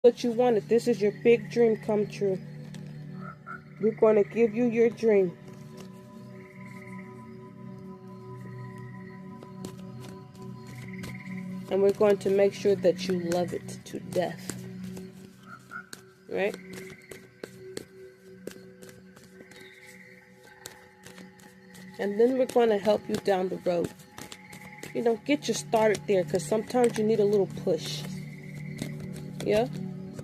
What you wanted. This is your big dream come true. We're going to give you your dream. And we're going to make sure that you love it to death. Right? And then we're going to help you down the road. You know, get you started there, because sometimes you need a little push. Yeah?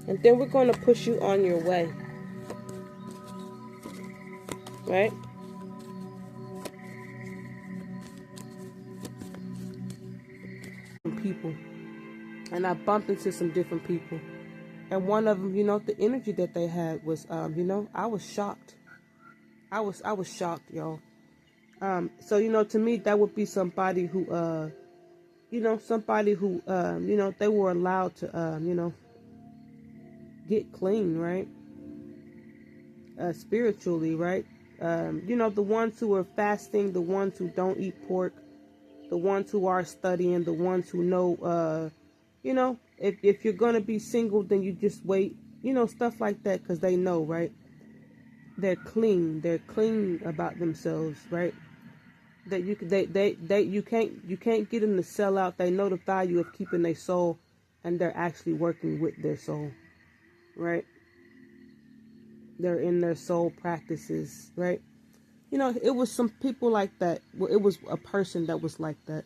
And then we're going to push you on your way. Right? People. And I bumped into some different people. And one of them, you know, the energy that they had was, you know, I was shocked. I was shocked, y'all. So, you know, to me, that would be somebody who, you know, you know, they were allowed to, you know, get clean, right? Spiritually, right? You know, the ones who are fasting, the ones who don't eat pork, the ones who are studying, the ones who know, you know, if you're going to be single, then you just wait, you know, stuff like that, because they know, right? They're clean about themselves, right? That you can't get them to sell out. They know the value of keeping their soul, and they're actually working with their soul, right? They're in their soul practices, right? You know, it was some people like that. Well, it was a person that was like that,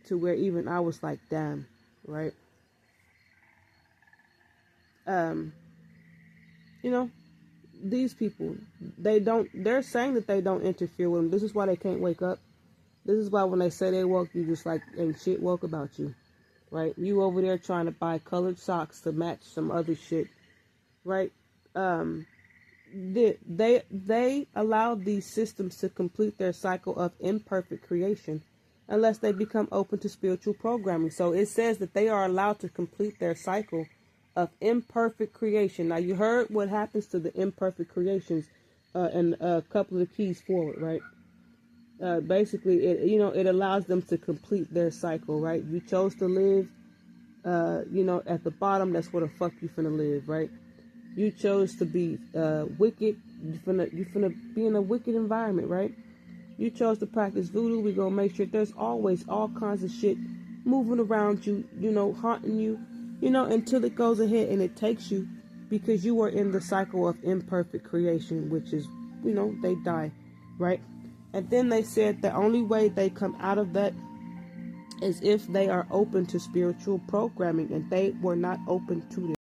to where even I was like, damn, right? You know, these people, they're saying that they don't interfere with them. This is why they can't wake up. This is why when they say they woke, you just like, ain't shit woke about you, right? You over there trying to buy colored socks to match some other shit, right? They allow these systems to complete their cycle of imperfect creation unless they become open to spiritual programming. So it says that they are allowed to complete their cycle of imperfect creation. Now, you heard what happens to the imperfect creations, and a couple of the keys forward, right? Basically, it allows them to complete their cycle, right? You chose to live, you know, at the bottom. That's where the fuck you finna live, right? You chose to be wicked. You finna be in a wicked environment, right? You chose to practice voodoo. We gonna make sure there's always all kinds of shit moving around you, you know, haunting you, you know, until it goes ahead and it takes you, because you are in the cycle of imperfect creation, which is, you know, they die, right? And then they said the only way they come out of that is if they are open to spiritual programming, and they were not open to this.